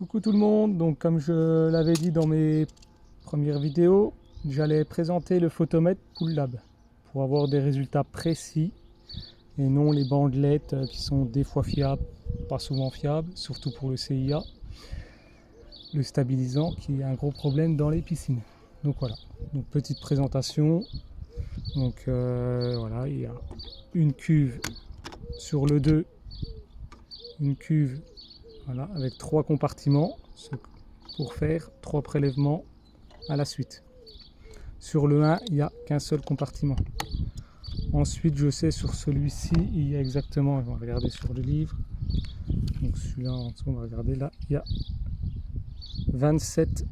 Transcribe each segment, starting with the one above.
Coucou tout le monde, donc comme je l'avais dit dans mes premières vidéos, j'allais présenter le photomètre PoolLab pour avoir des résultats précis et non les bandelettes qui sont des fois fiables, pas souvent fiables, surtout pour le CIA, le stabilisant qui est un gros problème dans les piscines. Donc voilà, donc petite présentation. Donc voilà, il y a une cuve sur le 2, une cuve voilà, avec 3 compartiments pour faire 3 prélèvements à la suite. Sur le 1, il n'y a qu'un seul compartiment. Ensuite, je sais sur celui-ci, il y a exactement, on va regarder sur le livre. Donc celui-là, on va regarder là, il y a 27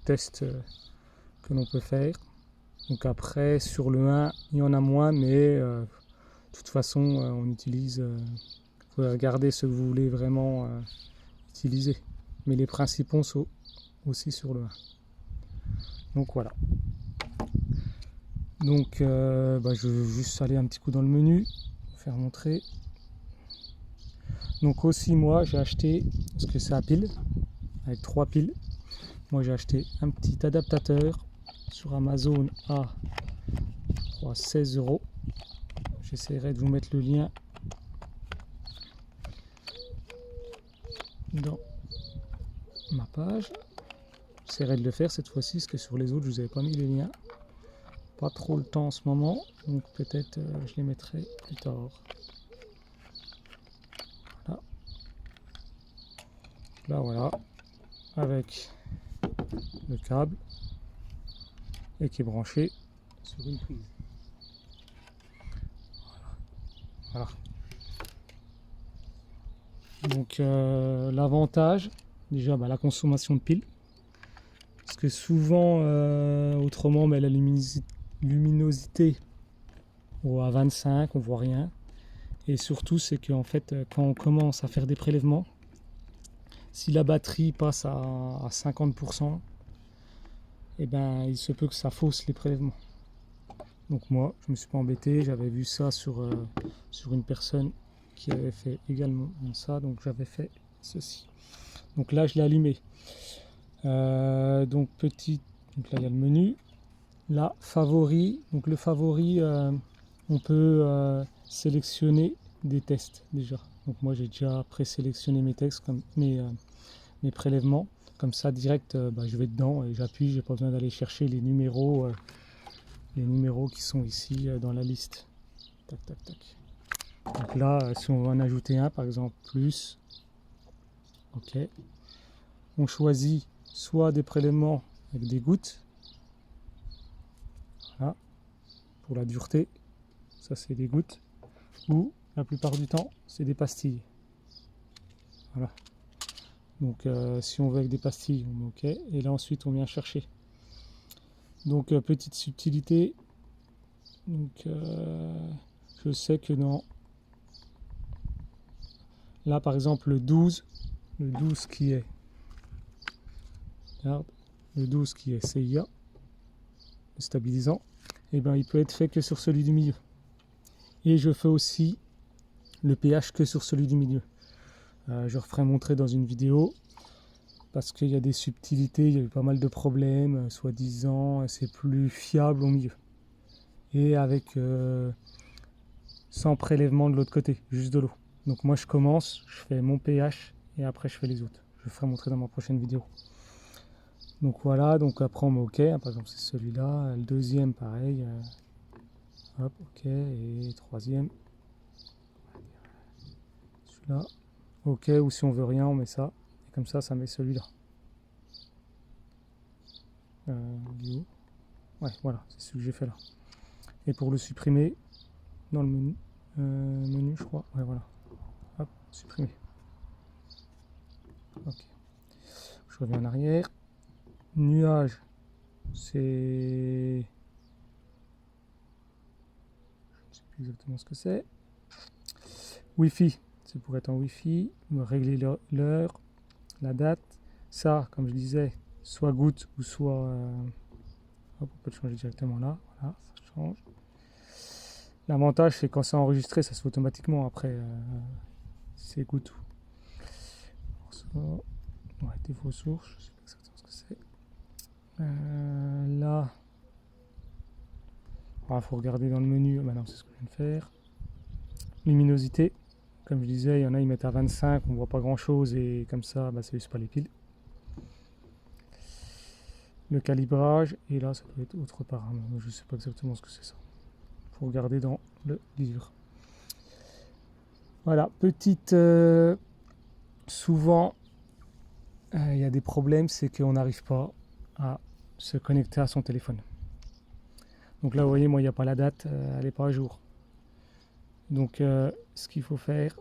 tests que l'on peut faire. Donc après, sur le 1, il y en a moins, mais de toute façon, on utilise, vous pouvez regarder ce que vous voulez vraiment utiliser. Mais les principaux sont aussi sur le 1. Donc voilà. Donc je vais juste aller un petit coup dans le menu, faire montrer. Donc aussi moi j'ai acheté, parce que c'est à pile, avec 3 piles. Moi j'ai acheté un petit adaptateur sur Amazon à 16 €. J'essaierai de vous mettre le lien dans ma page. J'essaierai de le faire cette fois-ci, parce que sur les autres je vous avais pas mis les liens. Pas trop le temps en ce moment, donc peut-être je les mettrai plus tard. Voilà. Là voilà, avec le câble et qui est branché sur une prise. Voilà. Donc l'avantage, déjà la consommation de piles, parce que souvent autrement la luminosité à 25 on voit rien, et surtout c'est que en fait quand on commence à faire des prélèvements, si la batterie passe à 50%, et il se peut que ça fausse les prélèvements. Donc moi je me suis pas embêté, j'avais vu ça sur une personne qui avait fait également ça, donc j'avais fait ceci. Donc là je l'ai allumé. Donc là il y a le menu. Là favori, donc le favori on peut sélectionner des tests déjà. Donc moi j'ai déjà présélectionné mes textes comme mes prélèvements. Comme ça direct je vais dedans et j'appuie, j'ai pas besoin d'aller chercher les numéros qui sont ici dans la liste. Tac tac tac. Donc là si on veut en ajouter un par exemple plus, ok, on choisit soit des prélèvements avec des gouttes, voilà, pour la dureté, ça c'est des gouttes, ou la plupart du temps c'est des pastilles. Voilà. Donc si on veut avec des pastilles, on met OK, et là ensuite on vient chercher. Donc petite subtilité, donc je sais que là par exemple le 12 qui est, regarde, le 12 qui est CIA, le stabilisant, et il peut être fait que sur celui du milieu. Et je fais aussi le pH que sur celui du milieu. Je referai montrer dans une vidéo, parce qu'il y a des subtilités, il y a eu pas mal de problèmes, soi-disant c'est plus fiable au milieu. Et avec sans prélèvement de l'autre côté, juste de l'eau. Donc moi je commence, je fais mon pH et après je fais les autres. Je ferai montrer dans ma prochaine vidéo. Donc voilà, donc après on met OK, par exemple c'est celui-là, le deuxième pareil, hop, OK, et troisième, celui-là, OK, ou si on veut rien on met ça, et comme ça met celui-là. Ouais, voilà, c'est ce que j'ai fait là. Et pour le supprimer, dans le menu je crois, ouais voilà, hop, supprimer. Ok, je reviens en arrière. Nuage, c'est, je ne sais plus exactement ce que c'est. Wi-Fi, c'est pour être en Wi-Fi, régler l'heure, la date. Ça, comme je disais, soit goutte ou soit hop, on peut le changer directement là, voilà, ça change. L'avantage c'est quand c'est enregistré, ça se fait automatiquement. Après c'est goutte. Oh. Ouais, défaut source, je sais pas exactement ce que c'est. Là, il faut regarder dans le menu. Maintenant, c'est ce que je viens de faire. Luminosité, comme je disais, il y en a ils mettent à 25, on voit pas grand chose et comme ça, ça use pas les piles. Le calibrage, et là, ça doit être autre paramètre. Je sais pas exactement ce que c'est ça. Faut regarder dans le livre. Voilà, petite. Souvent, il y a des problèmes, c'est qu'on n'arrive pas à se connecter à son téléphone. Donc là, vous voyez, moi, il n'y a pas la date, elle n'est pas à jour. Donc, ce qu'il faut faire,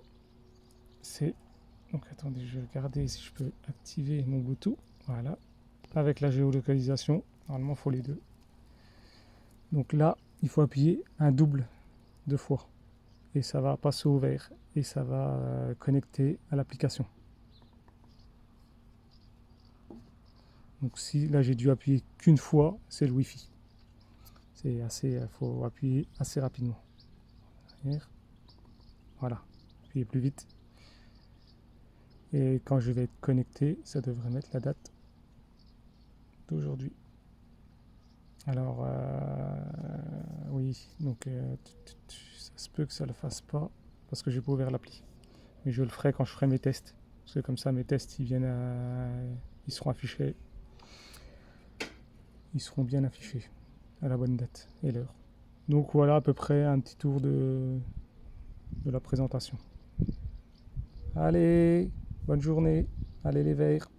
c'est... Donc, attendez, je vais regarder si je peux activer mon Bluetooth. Voilà. Avec la géolocalisation, normalement, il faut les deux. Donc là, il faut appuyer un double 2 fois. Et ça va passer au vert. Et ça va connecter à l'application. Donc si là j'ai dû appuyer qu'une fois, c'est le Wi-Fi. C'est assez, faut appuyer assez rapidement. Voilà, appuyez plus vite. Et quand je vais être connecté, ça devrait mettre la date d'aujourd'hui. Alors oui, donc ça se peut que ça le fasse pas parce que j'ai pas ouvert l'appli. Mais je le ferai quand je ferai mes tests. Parce que comme ça mes tests ils seront affichés. Ils seront bien affichés à la bonne date et l'heure. Donc voilà à peu près un petit tour de la présentation. Allez, bonne journée, allez les verts.